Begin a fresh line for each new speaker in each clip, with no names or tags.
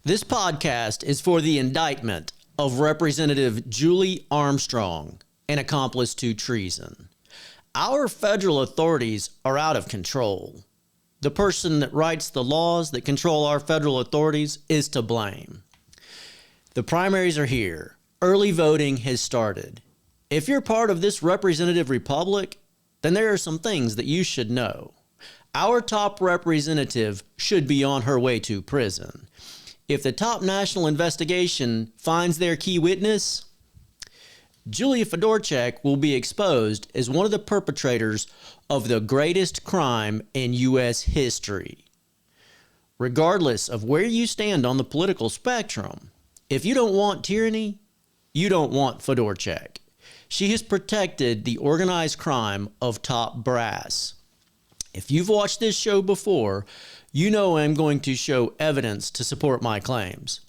This podcast is for the indictment of Representative Julie Armstrong, an accomplice to treason. Our federal authorities are out of control. The person that writes the laws that control our federal authorities is to blame. The primaries are here. Early voting has started. If you're part of this representative republic, then there are some things that you should know. Our top representative should be on her way to prison. If the top national investigation finds their key witness, Julie Fedorchak will be exposed as one of the perpetrators of the greatest crime in U.S. history. Regardless of where you stand on the political spectrum, if you don't want tyranny, you don't want Fedorchak. She has protected the organized crime of top brass. If you've watched this show before, you know I'm going to show evidence to support my claims.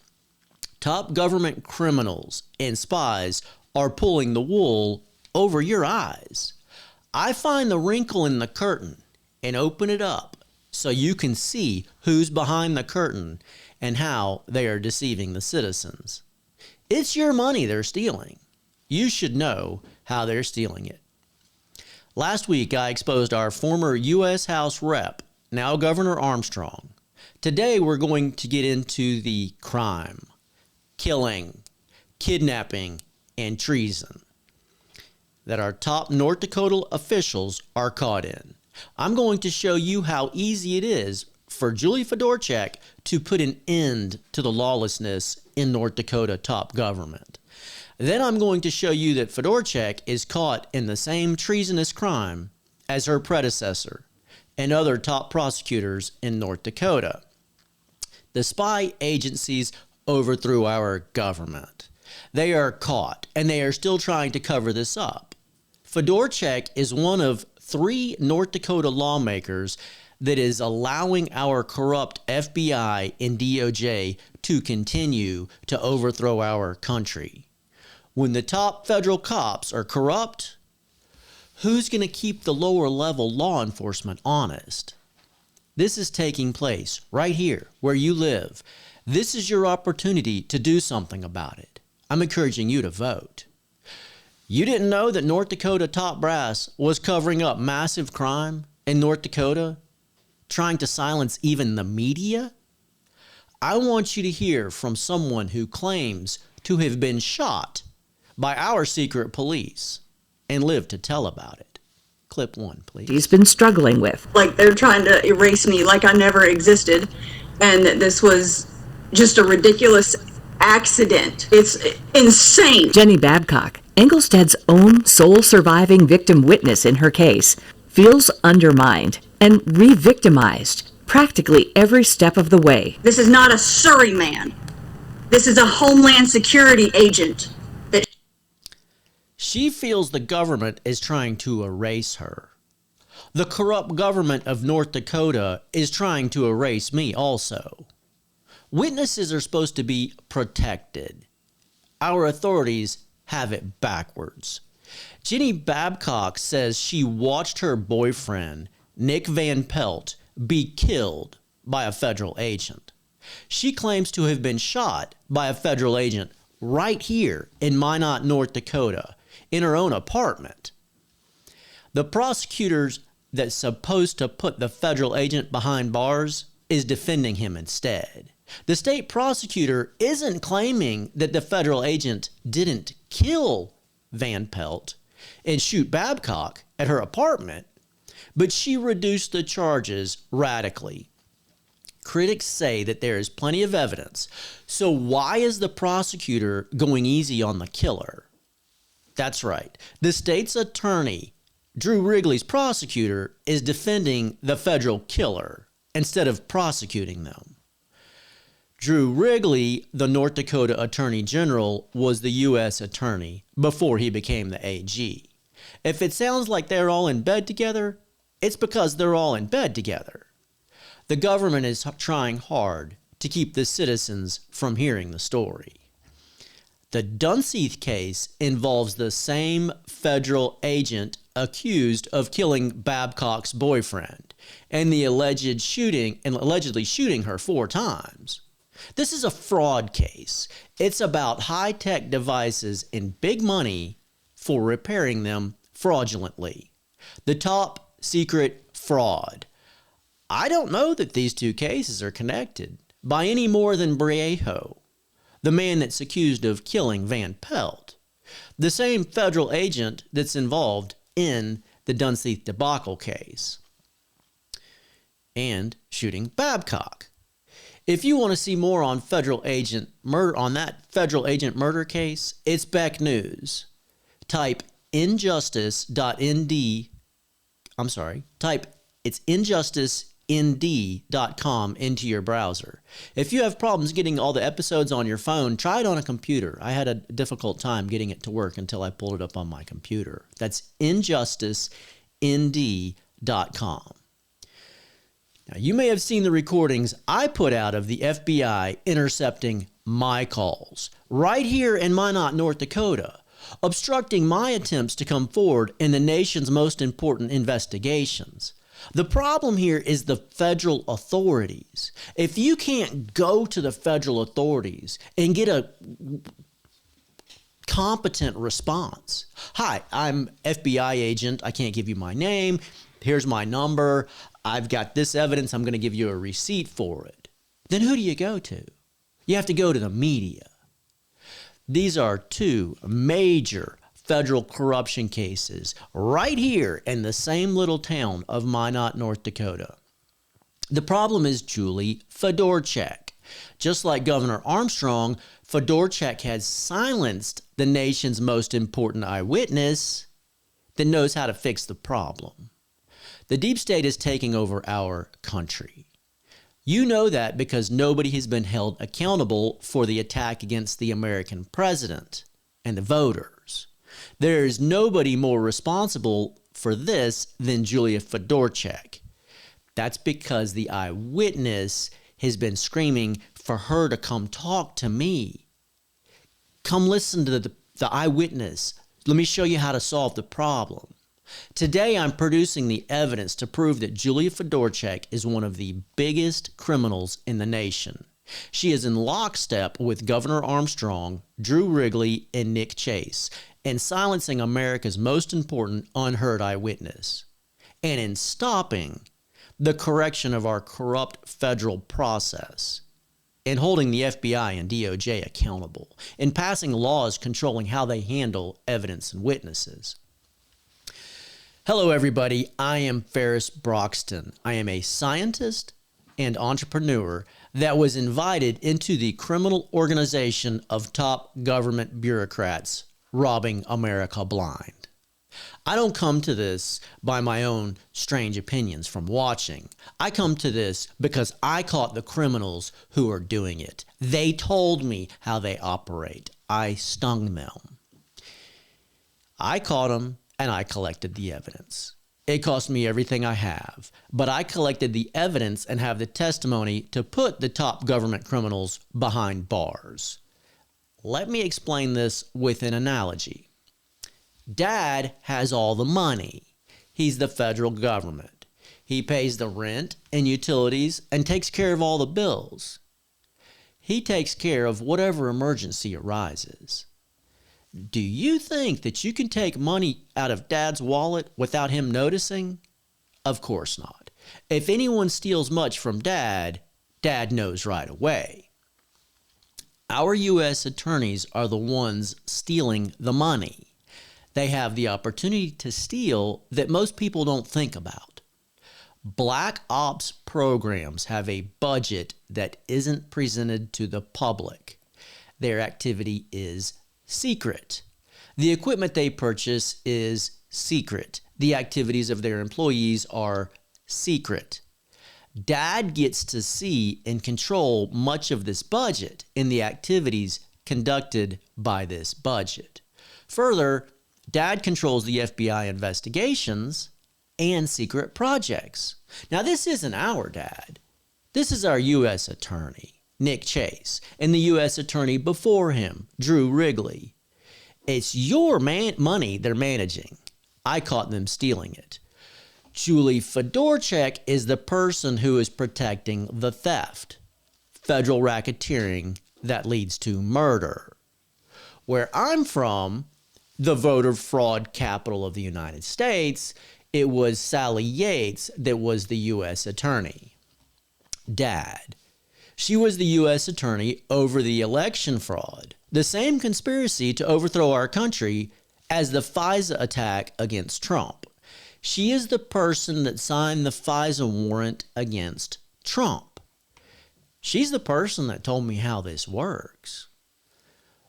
Top government criminals and spies are pulling the wool over your eyes. I find the wrinkle in the curtain and open it up so you can see who's behind the curtain and how they are deceiving the citizens. It's your money they're stealing. You should know how they're stealing it. Last week, I exposed our former U.S. House Rep, now Governor Armstrong. Today, we're going to get into the crime, killing, kidnapping, and treason that our top North Dakota officials are caught in. I'm going to show you how easy it is for Julie Fedorchak to put an end to the lawlessness in North Dakota top government. Then I'm going to show you that Fedorchak is caught in the same treasonous crime as her predecessor and other top prosecutors in North Dakota. The spy agencies overthrew our government. They are caught, and they are still trying to cover this up. Fedorchak is one of 3 North Dakota lawmakers that is allowing our corrupt FBI and DOJ to continue to overthrow our country. When the top federal cops are corrupt, who's going to keep the lower level law enforcement honest? This is taking place right here where you live. This is your opportunity to do something about it. I'm encouraging you to vote. You didn't know that North Dakota top brass was covering up massive crime in North Dakota, trying to silence even the media? I want you to hear from someone who claims to have been shot by our secret police and live to tell about it. Clip 1, please.
He's been struggling with.
Like they're trying to erase me like I never existed, and that this was just a ridiculous accident. It's insane.
Jenny Babcock, Engelstad's own sole surviving victim witness in her case, feels undermined and re-victimized practically every step of the way.
This is not a Surrey man. This is a Homeland Security agent.
She feels the government is trying to erase her. The corrupt government of North Dakota is trying to erase me also. Witnesses are supposed to be protected. Our authorities have it backwards. Jenny Babcock says she watched her boyfriend, Nick Van Pelt, be killed by a federal agent. She claims to have been shot by a federal agent right here in Minot, North Dakota, in her own apartment. The prosecutors that's supposed to put the federal agent behind bars is defending him instead. The state prosecutor isn't claiming that the federal agent didn't kill Van Pelt and shoot Babcock at her apartment, but she reduced the charges radically. Critics say that there is plenty of evidence, so why is the prosecutor going easy on the killer? That's right. The state's attorney, Drew Wrigley's prosecutor, is defending the federal killer instead of prosecuting them. Drew Wrigley, the North Dakota Attorney General, was the U.S. Attorney before he became the AG. If it sounds like they're all in bed together, it's because they're all in bed together. The government is trying hard to keep the citizens from hearing the story. The Dunseith case involves the same federal agent accused of killing Babcock's boyfriend and the allegedly shooting her 4 times. This is a fraud case. It's about high-tech devices and big money for repairing them fraudulently. The top secret fraud. I don't know that these two cases are connected by any more than Briejo, the man that's accused of killing Van Pelt, the same federal agent that's involved in the Dunseith debacle case, and shooting Babcock. If you want to see more on that federal agent murder case, it's Beck News. Type injusticend.com into your browser. If you have problems getting all the episodes on your phone, try it on a computer. I had a difficult time getting it to work until I pulled it up on my computer. That's injusticend.com. Now, you may have seen the recordings I put out of the FBI intercepting my calls right here in Minot, North Dakota, obstructing my attempts to come forward in the nation's most important investigations. The problem here is the federal authorities. If you can't go to the federal authorities and get a competent response, hi, I'm FBI agent, I can't give you my name, here's my number, I've got this evidence, I'm going to give you a receipt for it, then who do you go to? You have to go to the media. These are two major federal corruption cases right here in the same little town of Minot, North Dakota. The problem is Julie Fedorchak. Just like Governor Armstrong, Fedorchak has silenced the nation's most important eyewitness that knows how to fix the problem. The deep state is taking over our country. You know that because nobody has been held accountable for the attack against the American president and the voters. There is nobody more responsible for this than Julia Fedorchak. That's because the eyewitness has been screaming for her to come talk to me. Come listen to the eyewitness. Let me show you how to solve the problem. Today, I'm producing the evidence to prove that Julia Fedorchak is one of the biggest criminals in the nation. She is in lockstep with Governor Armstrong, Drew Wrigley, and Nick Chase in silencing America's most important unheard eyewitness, and in stopping the correction of our corrupt federal process, in holding the FBI and DOJ accountable, in passing laws controlling how they handle evidence and witnesses. Hello, everybody. I am Ferris Broxton. I am a scientist and entrepreneur that was invited into the criminal organization of top government bureaucrats robbing America blind. I don't come to this by my own strange opinions from watching. I come to this because I caught the criminals who are doing it. They told me how they operate. I stung them. I caught them. And I collected the evidence. It cost me everything I have, but I collected the evidence and have the testimony to put the top government criminals behind bars. Let me explain this with an analogy. Dad has all the money. He's the federal government. He pays the rent and utilities and takes care of all the bills. He takes care of whatever emergency arises. Do you think that you can take money out of Dad's wallet without him noticing? Of course not. If anyone steals much from Dad, Dad knows right away. Our U.S. attorneys are the ones stealing the money. They have the opportunity to steal that most people don't think about. Black ops programs have a budget that isn't presented to the public. Their activity is secret. The equipment they purchase is secret. The activities of their employees are secret. Dad gets to see and control much of this budget and the activities conducted by this budget. Further, Dad controls the FBI investigations and secret projects. Now, this isn't our Dad. This is our U.S. attorney, Nick Chase, and the U.S. attorney before him, Drew Wrigley. It's your money they're managing. I caught them stealing it. Julie Fedorchak is the person who is protecting the theft. federal racketeering that leads to murder. Where I'm from, the voter fraud capital of the United States, it was Sally Yates that was the U.S. attorney. Dad. She was the U.S. attorney over the election fraud, the same conspiracy to overthrow our country as the FISA attack against Trump. She is the person that signed the FISA warrant against Trump. She's the person that told me how this works.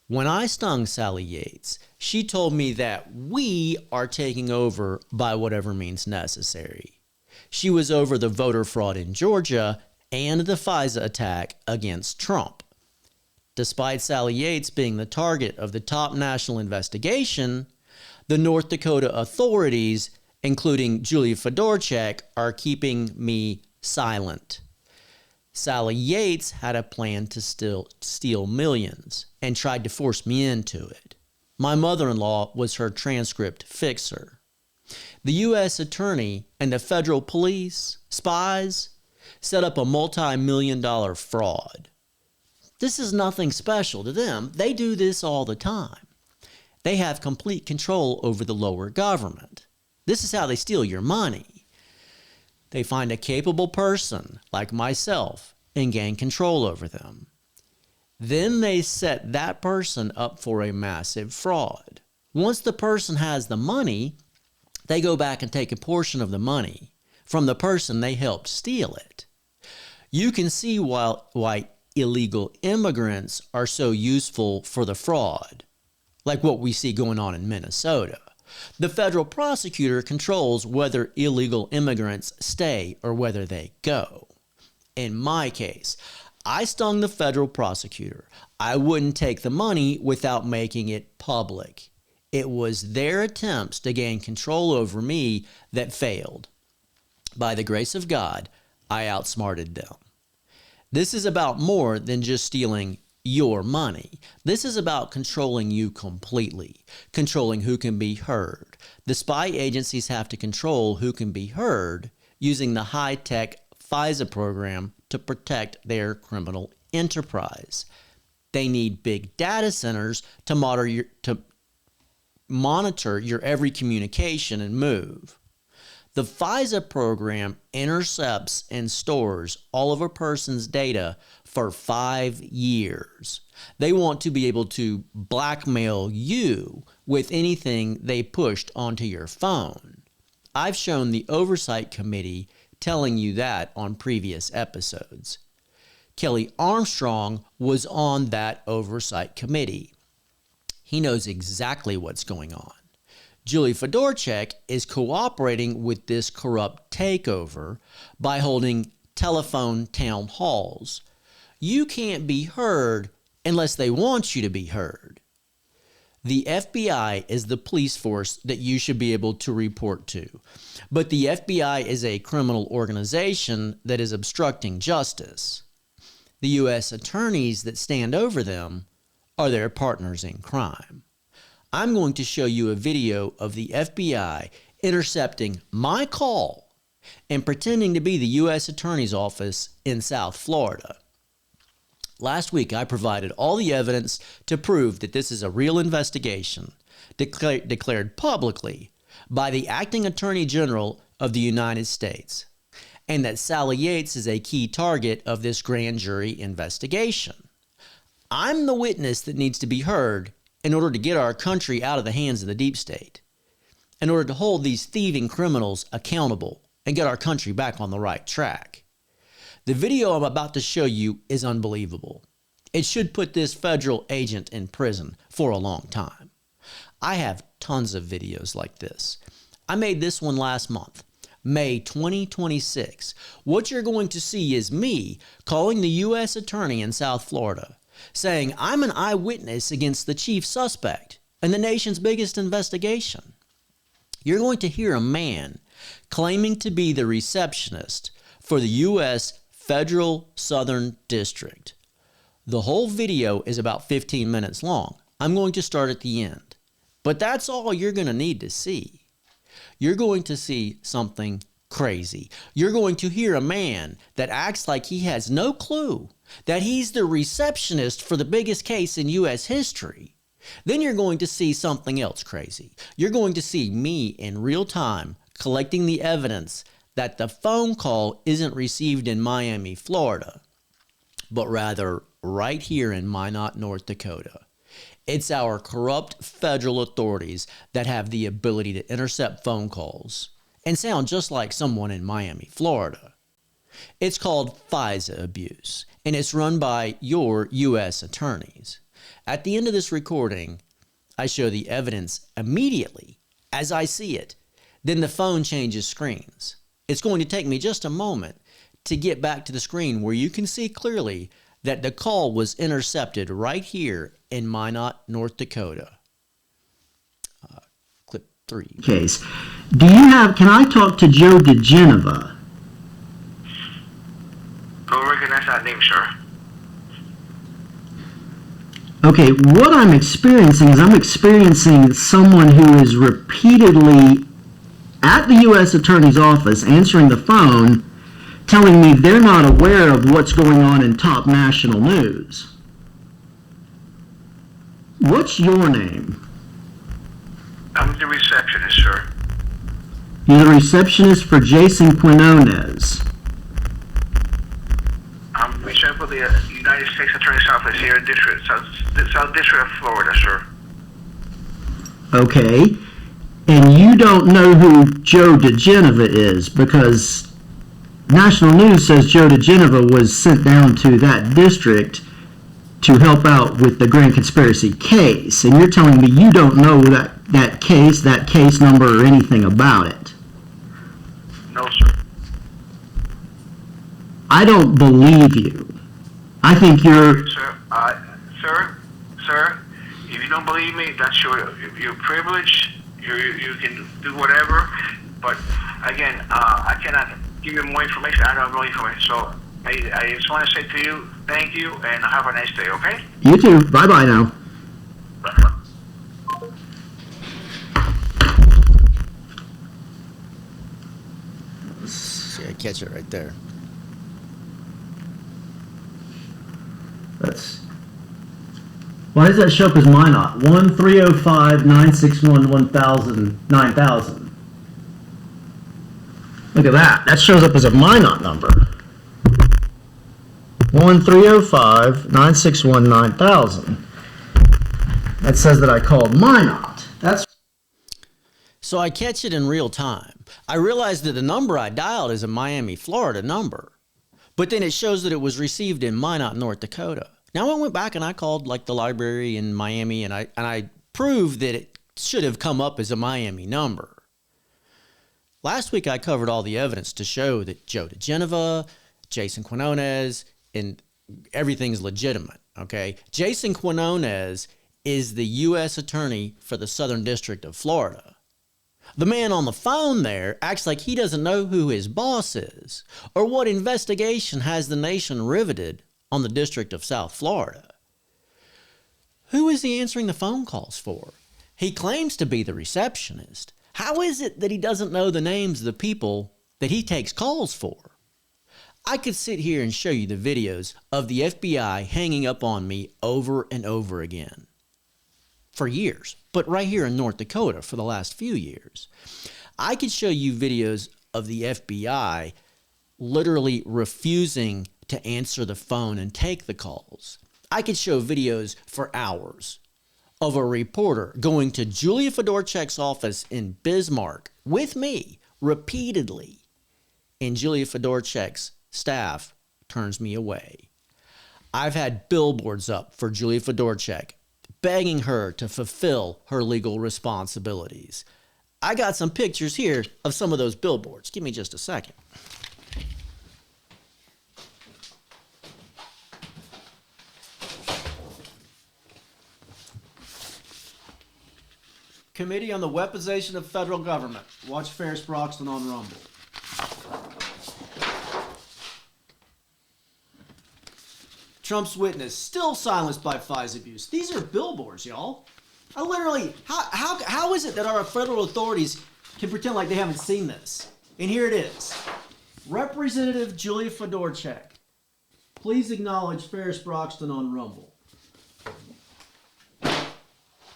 When I stung Sally Yates, she told me that we are taking over by whatever means necessary. She was over the voter fraud in Georgia and the FISA attack against Trump. Despite Sally Yates being the target of the top national investigation, the North Dakota authorities, including Julie Fedorchak, are keeping me silent. Sally Yates had a plan to steal millions and tried to force me into it. My mother-in-law was her transcript fixer. The U.S. attorney and the federal police, spies, set up a multi-million-dollar fraud. This is nothing special to them. They do this all the time. They have complete control over the lower government. This is how they steal your money. They find a capable person, like myself, and gain control over them. Then they set that person up for a massive fraud. Once the person has the money, they go back and take a portion of the money from the person they helped steal it. You can see why illegal immigrants are so useful for the fraud, like what we see going on in Minnesota. The federal prosecutor controls whether illegal immigrants stay or whether they go. In my case, I stung the federal prosecutor. I wouldn't take the money without making it public. It was their attempts to gain control over me that failed. By the grace of God, I outsmarted them. This is about more than just stealing your money. This is about controlling you completely, controlling who can be heard. The spy agencies have to control who can be heard using the high-tech FISA program to protect their criminal enterprise. They need big data centers to monitor your every communication and move. The FISA program intercepts and stores all of a person's data for 5 years. They want to be able to blackmail you with anything they pushed onto your phone. I've shown the Oversight Committee telling you that on previous episodes. Kelly Armstrong was on that Oversight Committee. He knows exactly what's going on. Julie Fedorchak is cooperating with this corrupt takeover by holding telephone town halls. You can't be heard unless they want you to be heard. The FBI is the police force that you should be able to report to, but the FBI is a criminal organization that is obstructing justice. The U.S. attorneys that stand over them are their partners in crime. I'm going to show you a video of the FBI intercepting my call and pretending to be the U.S. Attorney's Office in South Florida. Last week, I provided all the evidence to prove that this is a real investigation declared publicly by the Acting Attorney General of the United States, and that Sally Yates is a key target of this grand jury investigation. I'm the witness that needs to be heard in order to get our country out of the hands of the deep state, in order to hold these thieving criminals accountable and get our country back on the right track. The video I'm about to show you is unbelievable. It should put this federal agent in prison for a long time. I have tons of videos like this. I made this one last month, May 2026. What you're going to see is me calling the U.S. Attorney in South Florida, saying I'm an eyewitness against the chief suspect in the nation's biggest investigation. You're going to hear a man claiming to be the receptionist for the U.S. Federal Southern District. The whole video is about 15 minutes long. I'm going to start at the end. But that's all you're going to need to see. You're going to see something crazy. You're going to hear a man that acts like he has no clue that he's the receptionist for the biggest case in U.S. history, then you're going to see something else crazy. You're going to see me in real time collecting the evidence that the phone call isn't received in Miami, Florida, but rather right here in Minot, North Dakota. It's our corrupt federal authorities that have the ability to intercept phone calls and sound just like someone in Miami, Florida. It's called FISA abuse, and it's run by your U.S. attorneys. At the end of this recording, I show the evidence immediately as I see it. Then the phone changes screens. It's going to take me just a moment to get back to the screen where you can see clearly that the call was intercepted right here in Minot, North Dakota. Clip 3.
Case. Can I talk to Joe DeGeneva?
Don't recognize that name, sir.
Okay, what I'm experiencing someone who is repeatedly at the U.S. Attorney's Office answering the phone, telling me they're not aware of what's going on in top national news. What's your name?
I'm the receptionist, sir.
You're the receptionist for Jason Quinones.
I'm receptionist for the United States Attorney's Office here in South District of Florida, sir.
Okay, and you don't know who Joe DeGeneva is because national news says Joe DeGeneva was sent down to that district to help out with the grand conspiracy case, and you're telling me you don't know that case number or anything about it.
No, sir.
I don't believe you. I think you're...
Sir, if you don't believe me, that's your privilege. You can do whatever, but again, I cannot give you more information. I don't have more information, so I just want to say to you, thank you, and have a nice day, okay?
You too. Bye-bye now.
See, I catch it right there.
Why does that show up as Minot? 1-305-961-9000. Look at that. That shows up as a Minot number. 1-305-961-9000. That says that I called Minot.
So I catch it in real time. I realize that the number I dialed is a Miami, Florida number. But then it shows that it was received in Minot, North Dakota. Now I went back and I called like the library in Miami and I proved that it should have come up as a Miami number. Last week I covered all the evidence to show that Joe DeGeneva, Jason Quinones, and everything's legitimate, okay? Jason Quinones is the U.S. Attorney for the Southern District of Florida. The man on the phone there acts like he doesn't know who his boss is or what investigation has the nation riveted on the District of South Florida. Who is he answering the phone calls for? He claims to be the receptionist. How is it that he doesn't know the names of the people that he takes calls for? I could sit here and show you the videos of the FBI hanging up on me over and over again for years, but right here in North Dakota for the last few years. I could show you videos of the FBI literally refusing to answer the phone and take the calls. I could show videos for hours of a reporter going to Julie Fedorchak's office in Bismarck with me repeatedly, and Julie Fedorchak's staff turns me away. I've had billboards up for Julie Fedorchak begging her to fulfill her legal responsibilities. I got some pictures here of some of those billboards. Give me just a second. Committee on the Weaponization of Federal Government. Watch Ferris Broxton on Rumble. Trump's witness still silenced by FISA abuse. These are billboards, y'all. I literally, how is it that our federal authorities can pretend like they haven't seen this? And here it is. Representative Julie Fedorchak Please acknowledge Ferris Broxton on Rumble.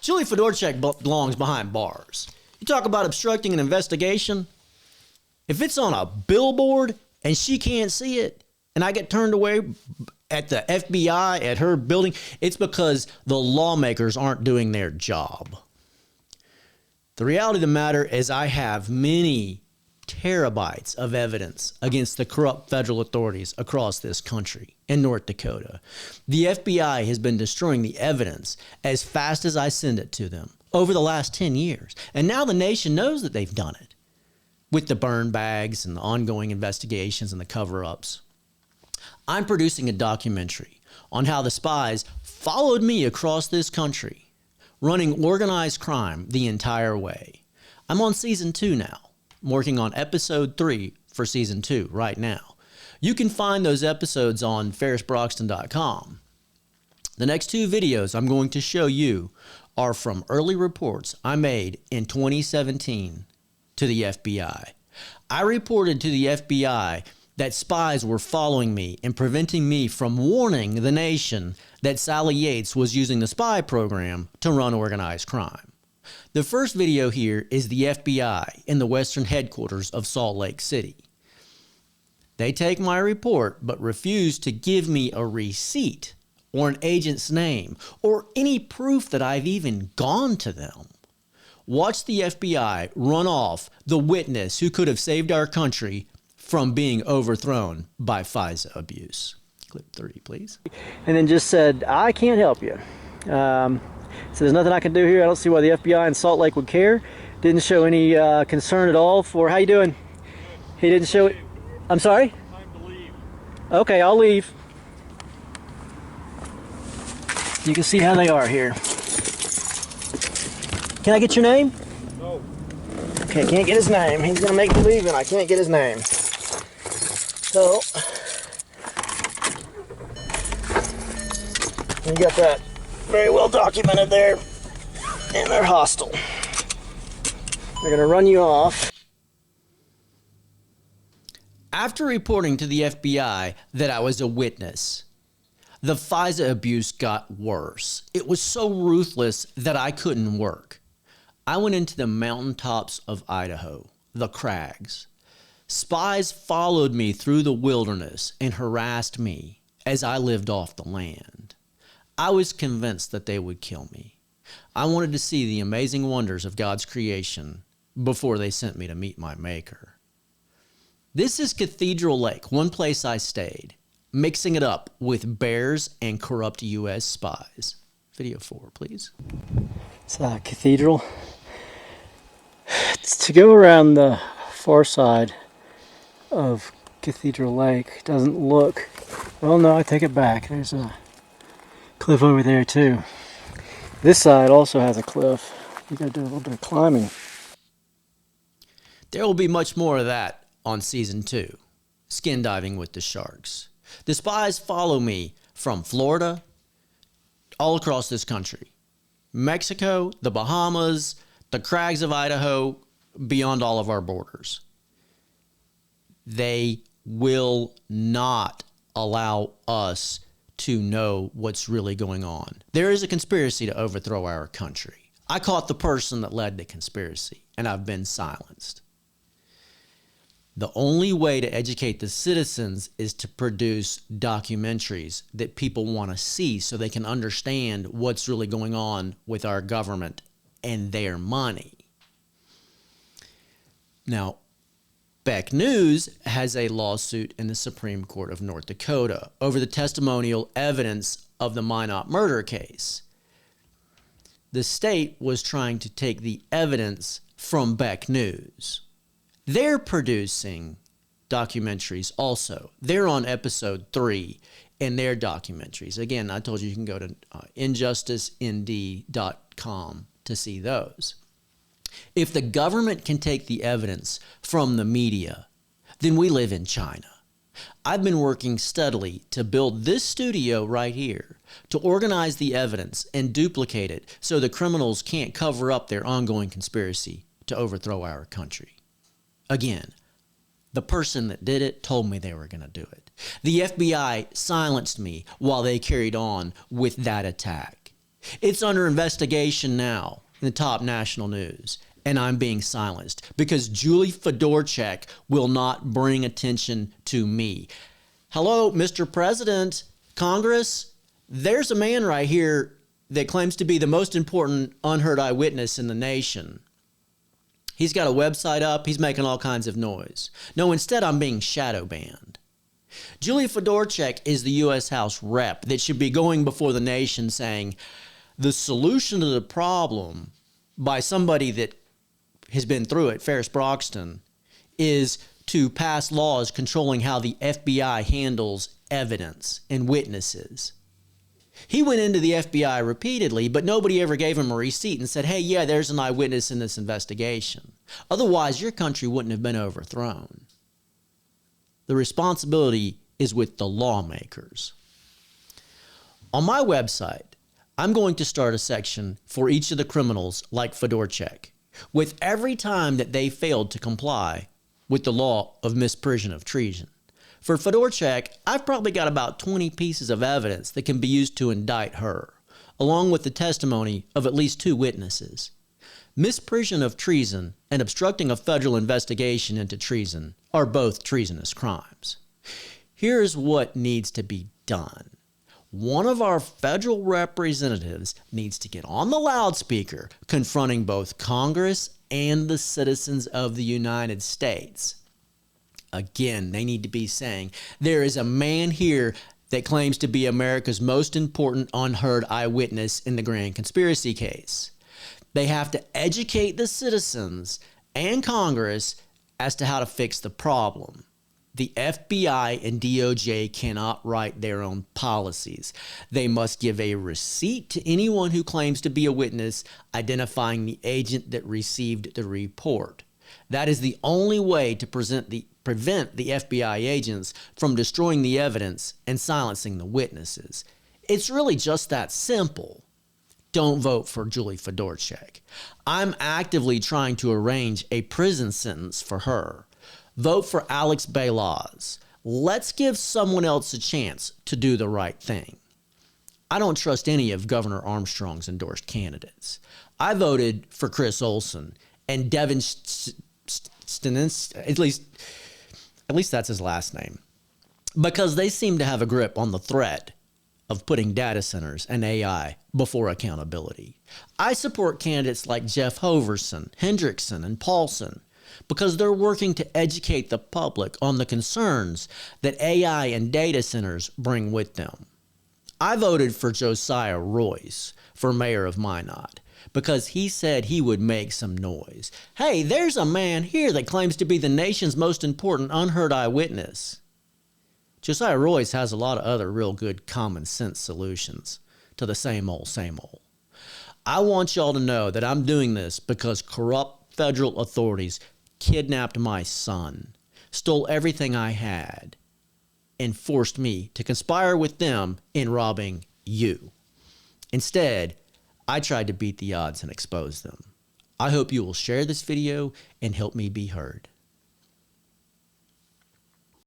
Julie Fedorchak belongs behind bars. You talk about obstructing an investigation? If it's on a billboard and she can't see it, and I get turned away at the FBI, at her building, it's because the lawmakers aren't doing their job. The reality of the matter is I have many terabytes of evidence against the corrupt federal authorities across this country in North Dakota. The FBI has been destroying the evidence as fast as I send it to them over the last 10 years. And now the nation knows that they've done it with the burn bags and the ongoing investigations and the cover-ups. I'm producing a documentary on how the spies followed me across this country, running organized crime the entire way. I'm on season 2 now. I'm working on episode 3 for season 2 right now. You can find those episodes on ferrisbroxton.com. The next 2 videos I'm going to show you are from early reports I made in 2017 to the FBI. I reported to the FBI that spies were following me and preventing me from warning the nation that Sally Yates was using the spy program to run organized crime. The first video here is the FBI in the western headquarters of Salt Lake City. They take my report but refuse to give me a receipt or an agent's name or any proof that I've even gone to them. Watch the FBI run off the witness who could have saved our country from being overthrown by FISA abuse. Clip 30, please.
And then just said, I can't help you. So there's nothing I can do here. I don't see why the FBI in Salt Lake would care. Didn't show any concern at all for, how you doing? He didn't show it. I'm sorry?
Time to leave.
Okay, I'll leave. You can see how they are here. Can I get your name?
No.
Okay, can't get his name. He's gonna make me leave and I can't get his name. So, you got that very well documented there, and they're hostile. They're gonna run you off.
After reporting to the FBI that I was a witness, the FISA abuse got worse. It was so ruthless that I couldn't work. I went into the mountaintops of Idaho, the crags. Spies followed me through the wilderness and harassed me as I lived off the land. I was convinced that they would kill me. I wanted to see the amazing wonders of God's creation before they sent me to meet my Maker. This is Cathedral Lake, one place I stayed, mixing it up with bears and corrupt U.S. spies. Video 4, please.
It's a cathedral. It's to go around the far side of Cathedral Lake. Doesn't look, well, no, I take it back. There's a cliff over there too. This side also has a cliff. You gotta do a little bit of climbing.
There will be much more of that on season 2, skin diving with the sharks. The spies follow me from Florida all across this country. Mexico, the Bahamas, the crags of Idaho, beyond all of our borders. They will not allow us to know what's really going on. There is a conspiracy to overthrow our country. I caught the person that led the conspiracy, and I've been silenced. The only way to educate the citizens is to produce documentaries that people want to see so they can understand what's really going on with our government and their money. Now, Beck News has a lawsuit in the Supreme Court of North Dakota over the testimonial evidence of the Minot murder case. The state was trying to take the evidence from Beck News. They're producing documentaries also. They're on episode 3 in their documentaries. Again, I told you you can go to injusticend.com to see those. If the government can take the evidence from the media, then we live in China. I've been working steadily to build this studio right here, to organize the evidence and duplicate it so the criminals can't cover up their ongoing conspiracy to overthrow our country. Again, the person that did it told me they were going to do it. The FBI silenced me while they carried on with that attack. It's under investigation now in the top national news, and I'm being silenced because Julie Fedorchak will not bring attention to me. Hello, Mr. President, Congress, there's a man right here that claims to be the most important unheard eyewitness in the nation. He's got a website up. He's making all kinds of noise. No, instead, I'm being shadow banned. Julie Fedorchak is the U.S. House rep that should be going before the nation saying the solution to the problem by somebody that has been through it, Ferris Broxton, is to pass laws controlling how the FBI handles evidence and witnesses. He went into the FBI repeatedly, but nobody ever gave him a receipt and said, hey, yeah, there's an eyewitness in this investigation. Otherwise, your country wouldn't have been overthrown. The responsibility is with the lawmakers. On my website, I'm going to start a section for each of the criminals like Fedorchak, with every time that they failed to comply with the law of misprision of treason. For Fedorchak, I've probably got about 20 pieces of evidence that can be used to indict her, along with the testimony of at least 2 witnesses. Misprision of treason and obstructing a federal investigation into treason are both treasonous crimes. Here's what needs to be done. One of our federal representatives needs to get on the loudspeaker confronting both Congress and the citizens of the United States. Again, they need to be saying, there is a man here that claims to be America's most important unheard eyewitness in the grand conspiracy case. They have to educate the citizens and Congress as to how to fix the problem. The FBI and DOJ cannot write their own policies. They must give a receipt to anyone who claims to be a witness, identifying the agent that received the report. That is the only way to prevent the FBI agents from destroying the evidence and silencing the witnesses. It's really just that simple. Don't vote for Julie Fedorchak. I'm actively trying to arrange a prison sentence for her. Vote for Alex Balaz. Let's give someone else a chance to do the right thing. I don't trust any of Governor Armstrong's endorsed candidates. I voted for Chris Olson and Devin Stenisk, at least that's his last name, because they seem to have a grip on the threat of putting data centers and AI before accountability. I support candidates like Jeff Hoverson, Hendrickson, and Paulson because they're working to educate the public on the concerns that AI and data centers bring with them. I voted for Josiah Royce for mayor of Minot because he said he would make some noise. Hey, there's a man here that claims to be the nation's most important unheard eyewitness. Josiah Royce has a lot of other real good common sense solutions to the same old, same old. I want y'all to know that I'm doing this because corrupt federal authorities kidnapped my son, stole everything I had, and forced me to conspire with them in robbing you. Instead, I tried to beat the odds and expose them. I hope you will share this video and help me be heard.